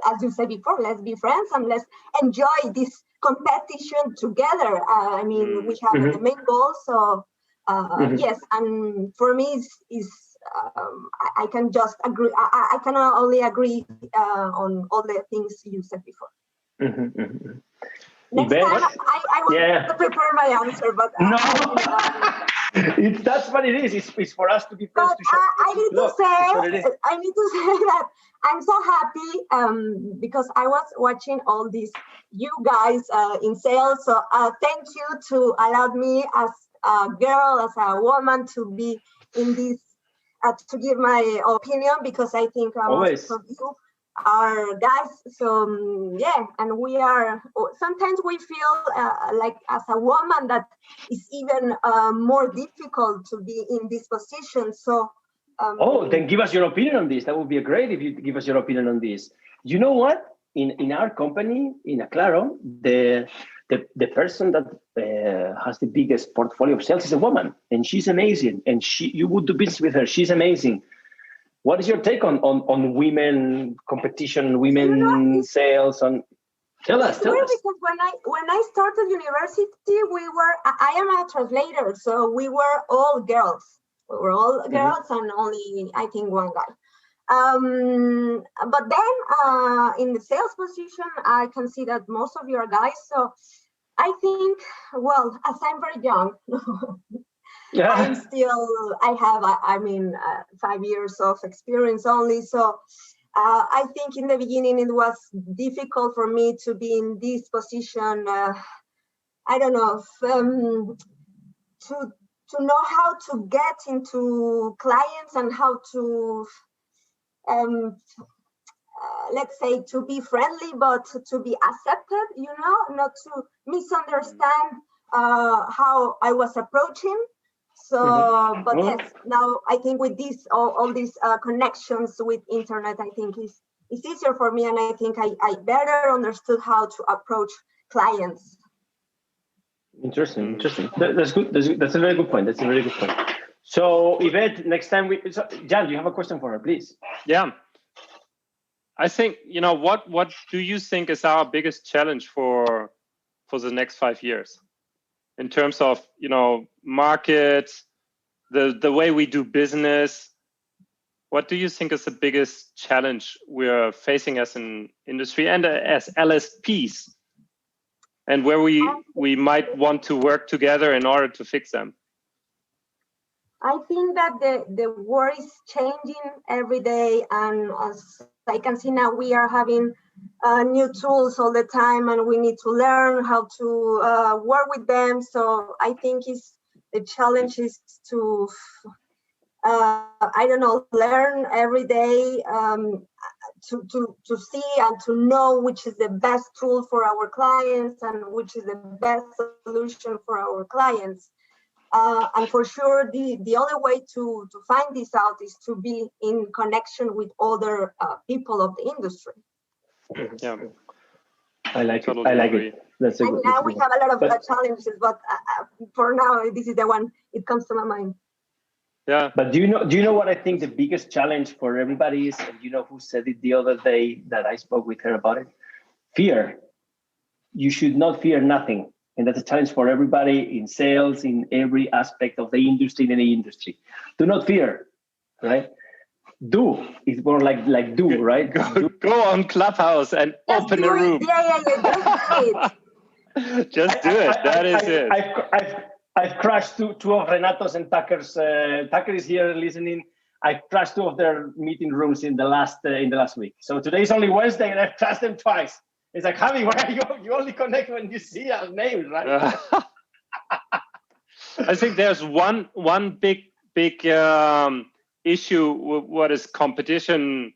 As you said before, let's be friends and let's enjoy this competition together. We have the main goal. So yes, and for me, I can just agree. I can only agree on all the things you said before. Next time, I will prepare my answer, but no, that's what it is. It's for us to be friends. I need to say that I'm so happy because I was watching all these you guys in sales. So thank you to allow me as a girl, as a woman, to be in this, to give my opinion, because I think most of you are guys. So yeah, and we are, sometimes we feel like as a woman that is even more difficult to be in this position. So then give us your opinion on this. That would be great if you give us your opinion on this. You know what? In our company, in Acclaro, the person that has the biggest portfolio of sales is a woman, and she's amazing. And you would do business with her. She's amazing. What is your take on women competition, women sales? Tell us. Because when I started university, I am a translator, so we were all girls. We were all girls and only, I think, one guy. But then in the sales position, I can see that most of you are guys. So I think, well, as I'm very young, I have 5 years of experience only. So I think in the beginning it was difficult for me to be in this position. I don't know, to know how to get into clients and how to, let's say, to be friendly, but to be accepted, not to misunderstand how I was approaching. So, but yes, now I think with this, all these connections with internet, I think it's easier for me, and I think I better understood how to approach clients. Interesting. That's good. That's a very good point. So, Ivette, next time Jan, you have a question for her, please? Yeah. I think, what do you think is our biggest challenge for the next 5 years in terms of, markets, the way we do business? What do you think is the biggest challenge we're facing as an industry and as LSPs, and where we might want to work together in order to fix them? I think that the world is changing every day, and as I can see now, we are having new tools all the time, and we need to learn how to work with them. So I think the challenge is to, learn every day, to see and to know which is the best tool for our clients and which is the best solution for our clients. And for sure, the other way to find this out is to be in connection with other people of the industry. Yeah, I like it. That's a good. Now we have a lot of challenges, but for now, this is the one it comes to my mind. Yeah. But do you know what I think the biggest challenge for everybody is? And you know who said it the other day that I spoke with her about it? Fear. You should not fear nothing. And that's a challenge for everybody in sales, in every aspect of the industry, in any industry. Do not fear, right? Do. It's more like do, right? Go on Clubhouse and just open a room. Just do it. That is it. I've crashed two of Renato's and Tucker's. Tucker is here listening. I've crashed 2 of their meeting rooms in the last week. So today is only Wednesday, and I've crashed them twice. It's like, Javi, where are you? You only connect when you see our names, right? I think there's one big issue with what is competition.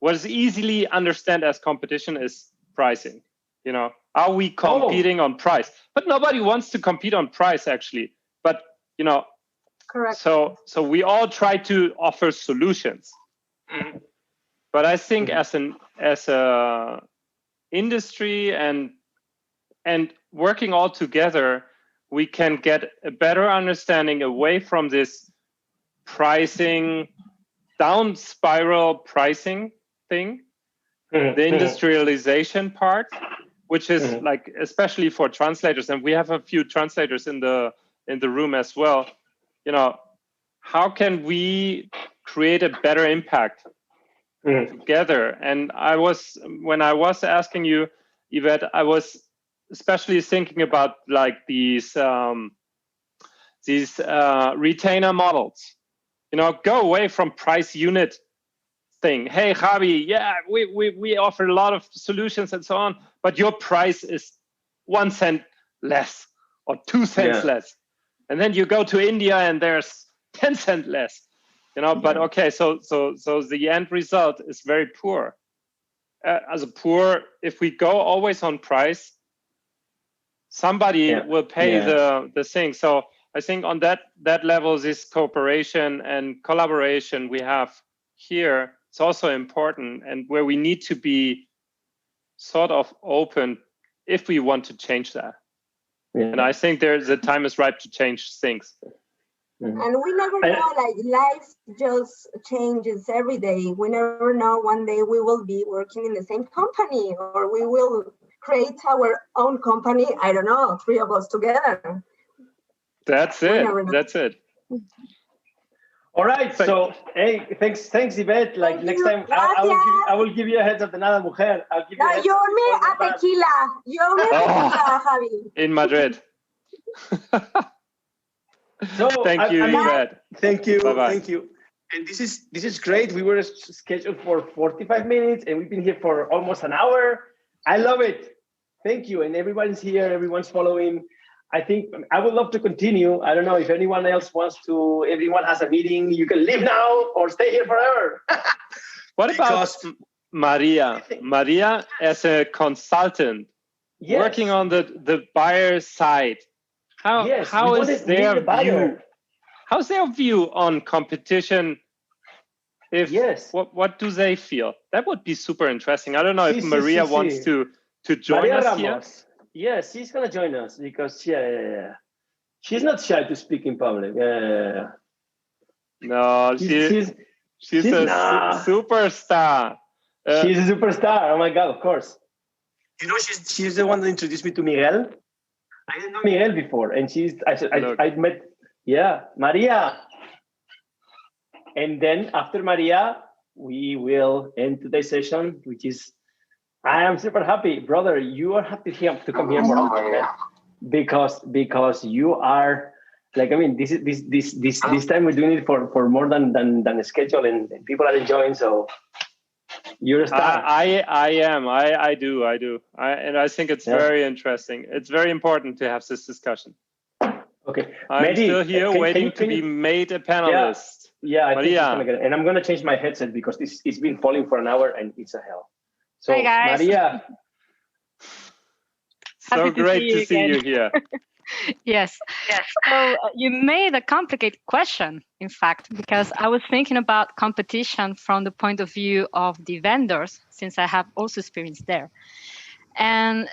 What is easily understood as competition is pricing. You know, are we competing on price? But nobody wants to compete on price, actually. But, you know, Correct. So we all try to offer solutions. But I think as a industry and working all together, we can get a better understanding away from this pricing, down spiral pricing thing, the industrialization part, which is like, especially for translators, and we have a few translators in the room as well. You know, how can we create a better impact together? And when I was asking you, Ivette, I was especially thinking about like these retainer models. You know, go away from price unit thing. Hey, Javi, yeah, we offer a lot of solutions and so on, but your price is 1 cent less or 2 cents less. And then you go to India and there's 10 cents less, you know, but okay, so the end result is very poor. If we go always on price, somebody will pay the thing. So I think on that level, this cooperation and collaboration we have here, it's also important, and where we need to be sort of open if we want to change that. And I think the time is ripe to change things. And we never know, like life just changes every day. We never know, one day we will be working in the same company, or we will create our own company. I don't know, 3 of us together. That's it. That's it. All right. So, hey, thanks, Ivette. Like next time, I will give you a heads up. Nada, mujer. I'll give you. You owe me a tequila. You owe me a tequila, Javi. In Madrid. So thank you, Ivette. Thank you. Bye-bye. Thank you. And this is great. We were scheduled for 45 minutes, and we've been here for almost an hour. I love it. Thank you. And everyone's here. Everyone's following. I think I would love to continue. I don't know if anyone else wants to. Everyone has a meeting. You can leave now or stay here forever. What about Maria? Maria as a consultant, working on the buyer side. How is their view? How's their view on competition? What do they feel? That would be super interesting. I don't know if Maria wants to join us Ramos here. Yes, she's gonna join us because she's not shy to speak in public. No, she's a superstar. She's a superstar. Oh my God, of course. You know, she's the one that introduced me to Miguel. I didn't know Miguel before, and I met Maria. And then after Maria, we will end today's session, which is. I am super happy, brother. You are happy to come here more often, because you are like, I mean, this time we're doing it for more than a schedule, and people are enjoying. So you're a star. I am. I do. And I think it's very interesting. It's very important to have this discussion. Okay, I'm still here waiting to be made a panelist. Yeah, I think she's gonna get it. And I'm gonna change my headset because it's been falling for an hour and it's a hell. So, hi guys. Maria. So great to see you here. Yes. So you made a complicated question, in fact, because I was thinking about competition from the point of view of the vendors, since I have also experience there. And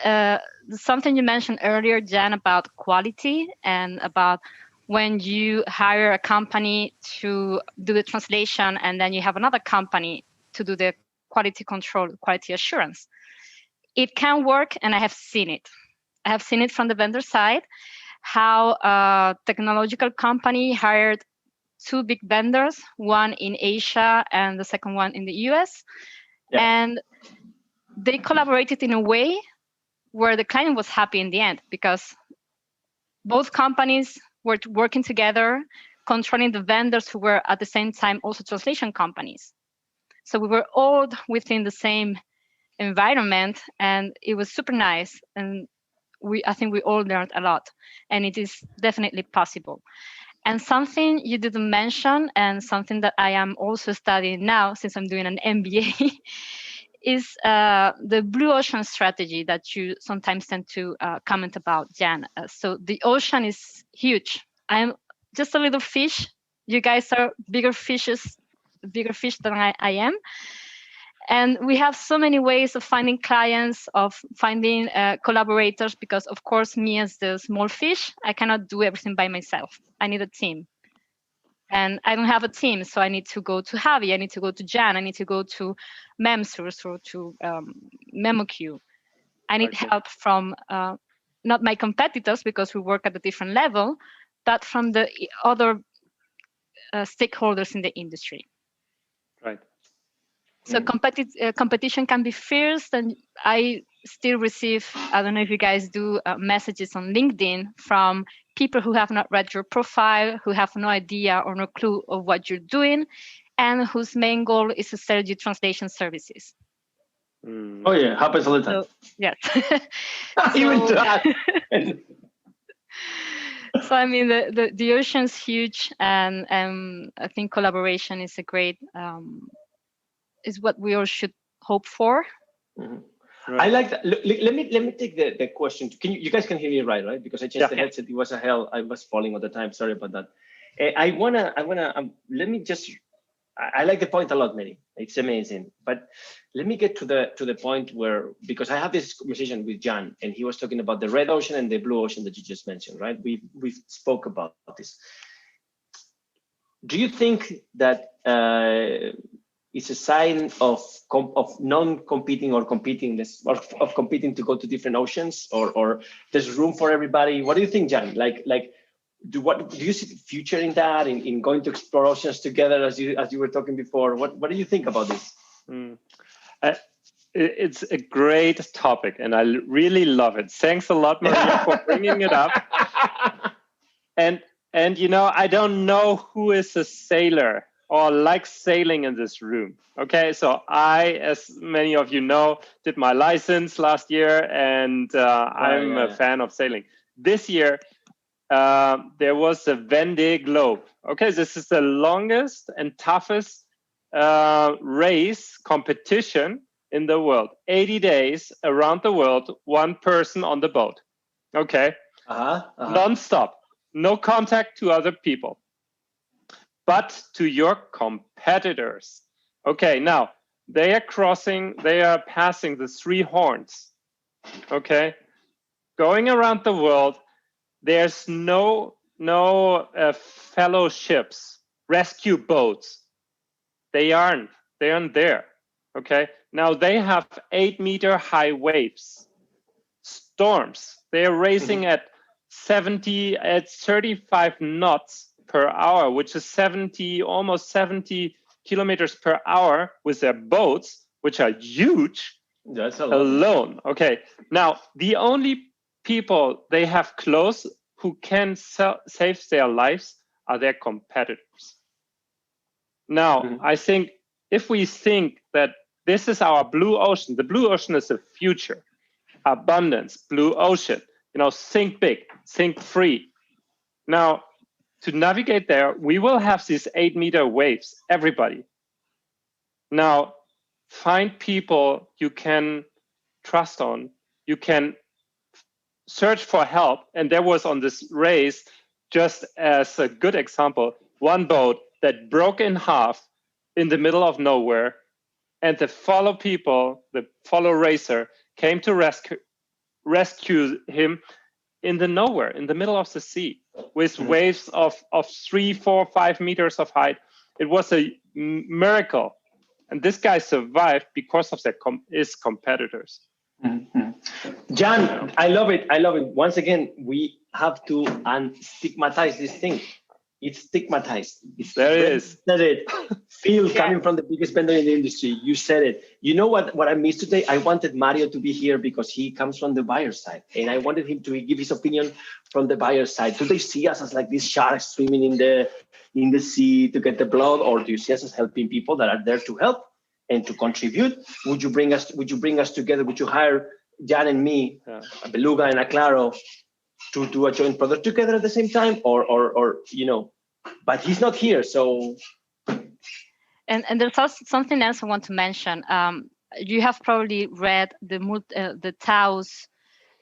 something you mentioned earlier, Jan, about quality and about when you hire a company to do the translation and then you have another company to do the quality control, quality assurance. It can work, and I have seen it. I have seen it from the vendor side, how a technological company hired 2 big vendors, one in Asia and the second one in the US. And they collaborated in a way where the client was happy in the end, because both companies were working together, controlling the vendors who were at the same time also translation companies. So we were all within the same environment, and it was super nice. And I think we all learned a lot, and it is definitely possible. And something you didn't mention, and something that I am also studying now, since I'm doing an MBA, is the blue ocean strategy that you sometimes tend to comment about, Jan. So the ocean is huge. I'm just a little fish. You guys are bigger fish than I am. And we have so many ways of finding clients, of finding collaborators, because of course, me as the small fish, I cannot do everything by myself. I need a team. And I don't have a team, so I need to go to Javi, I need to go to Jan, I need to go to Memsource or to MemoQ. I need help from not my competitors, because we work at a different level, but from the other stakeholders in the industry. Right. So competition can be fierce, and I still receive, I don't know if you guys do, messages on LinkedIn from people who have not read your profile, who have no idea or no clue of what you're doing, and whose main goal is to sell you translation services. Oh yeah, happens all the time. So, yes. Even that. So I mean, the ocean's huge, and I think collaboration is a great, is what we all should hope for. Mm-hmm. Right. I like that. Let me take the question. You guys can hear me right? Because I changed the headset. It was a hell. I was falling all the time. Sorry about that. I wanna. Let me just. I like the point a lot, Mary. It's amazing. But let me get to the point where, because I have this conversation with Jan, and he was talking about the red ocean and the blue ocean that you just mentioned, right? We spoke about this. Do you think that it's a sign of non-competing or competing, of competing to go to different oceans, or there's room for everybody? What do you think, Jan? Do you see the future in that, in going to explore oceans together, as you were talking before? What do you think about this? It's a great topic, and I really love it. Thanks a lot, Maria, for bringing it up. And I don't know who is a sailor or likes sailing in this room. Okay, so I, as many of you know, did my license last year, and I'm a fan of sailing. This year, there was a Vendée Globe. Okay, this is the longest and toughest race competition in the world. 80 days around the world, one person on the boat. Okay, non-stop, no contact to other people, but to your competitors. Okay, now they are passing the 3 horns. Okay, going around the world. There's no fellowships, rescue boats. They aren't there. Okay. Now they have 8-meter high waves, storms. They are racing at 35 knots per hour, which is almost 70 kilometers per hour with their boats, which are huge. That's a lot. Alone. Okay. Now the only people they have close who can save their lives are their competitors. Now, I think if we think that this is our blue ocean, the blue ocean is the future, abundance, blue ocean, think big, think free. Now, to navigate there, we will have these 8-meter waves, everybody. Now, find people you can trust on, you can search for help. And there was on this race, just as a good example, one boat that broke in half in the middle of nowhere, and the fellow racer came to rescue him in the nowhere, in the middle of the sea, with waves of 3, 4, 5 meters of height. It was a miracle, and this guy survived because of his competitors. Jan, I love it. Once again, we have to unstigmatize this thing. It's stigmatized. There it is. Said it. Phil, coming from the biggest vendor in the industry, you said it. You know what I missed today? I wanted Mario to be here because he comes from the buyer side, and I wanted him to give his opinion from the buyer side. Do they see us as like these sharks swimming in the sea to get the blood, or do you see us as helping people that are there to help and to contribute? Would you bring us together? Would you hire Jan and me, Beluga and Acclaro, to do a joint product together at the same time, or but he's not here, so. And there's also something else I want to mention. you have probably read the TAO's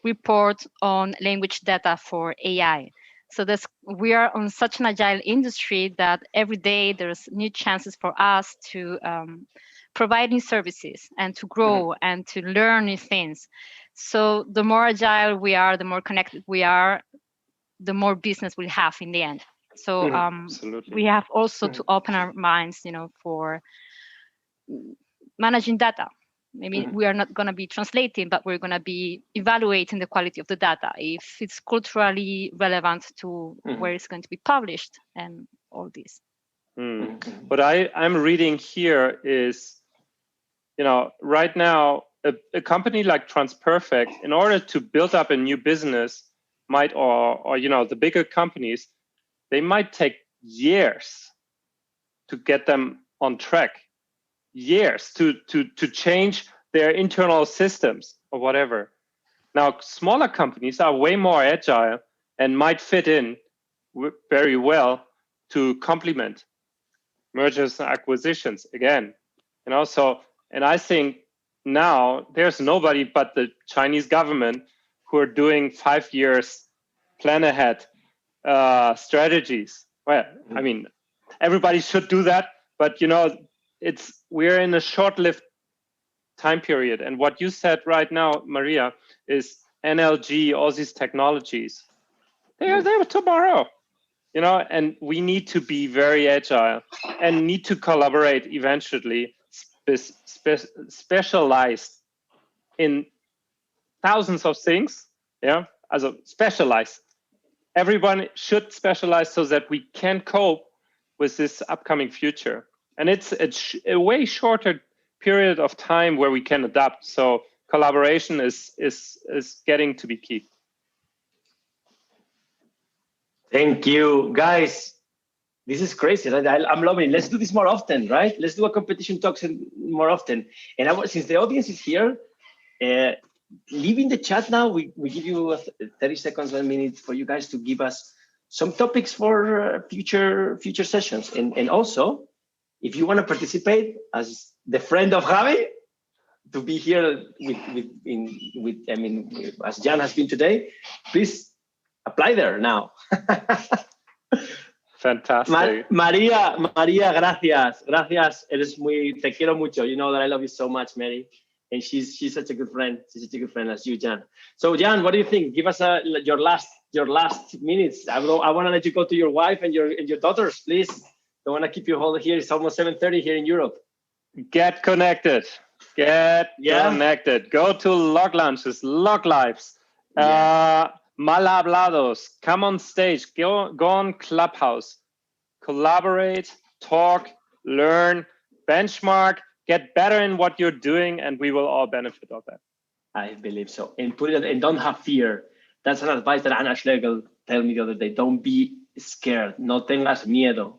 report on language data for AI. So we are on such an agile industry that every day there's new chances for us to provide new services and to grow and to learn new things. So the more agile we are, the more connected we are, the more business we'll have in the end. So we have also to open our minds, for managing data. Maybe we are not going to be translating, but we're going to be evaluating the quality of the data, if it's culturally relevant to where it's going to be published and all this. What I'm reading here is, right now, a company like TransPerfect, in order to build up a new business, might, or the bigger companies, they might take years to get them on track. Years to change their internal systems or whatever. Now, smaller companies are way more agile and might fit in very well to complement mergers and acquisitions again. And I think now there's nobody but the Chinese government who are doing 5 years plan ahead strategies. Well, I mean, everybody should do that, but we're in a short-lived time period. And what you said right now, Maria, is NLG, all these technologies, they are there tomorrow, and we need to be very agile and need to collaborate eventually, specialized in thousands of things. Also specialized. Everyone should specialize so that we can cope with this upcoming future. And it's a way shorter period of time where we can adapt. So collaboration is getting to be key. Thank you, guys. This is crazy. Right? I'm loving it. Let's do this more often, right? Let's do a competition talks more often. And since the audience is here, leave in the chat now. We give you 30 seconds, 1 minute for you guys to give us some topics for future sessions. And also, if you want to participate as the friend of Javi, to be here as Jan has been today, please apply there now. Fantastic. Maria, gracias. Te quiero mucho. You know that I love you so much, Mary. And she's such a good friend. She's such a good friend as you, Jan. So, Jan, what do you think? Give us your last minutes. I want to let you go to your wife and your daughters, please. Don't want to keep you hold here. It's almost 7:30 here in Europe. Get connected. Connected. Go to LocLunches, LocLives, Malhablados. Come on stage. Go on Clubhouse. Collaborate, talk, learn, benchmark, get better in what you're doing, and we will all benefit of that. I believe so. And don't have fear. That's an advice that Anna Schlegel told me the other day. Don't be scared. No tengas miedo.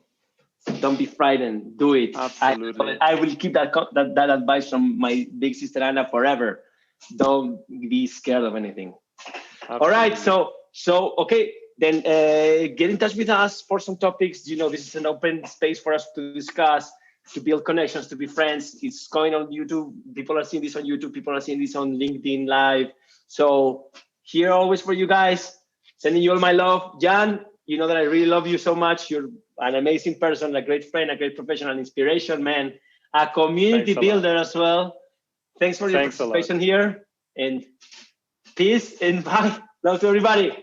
Don't be frightened. Do it. Absolutely. I will keep that advice from my big sister Anna forever. Don't be scared of anything. Absolutely. All right. So okay. Then get in touch with us for some topics. This is an open space for us to discuss, to build connections, to be friends. It's going on YouTube. People are seeing this on YouTube. People are seeing this on LinkedIn Live. So here always for you guys. Sending you all my love. Jan, you know that I really love you so much. You're an amazing person, a great friend, a great professional, inspiration, man. A community builder as well. Thanks for your participation here. And peace and bye. Love to everybody.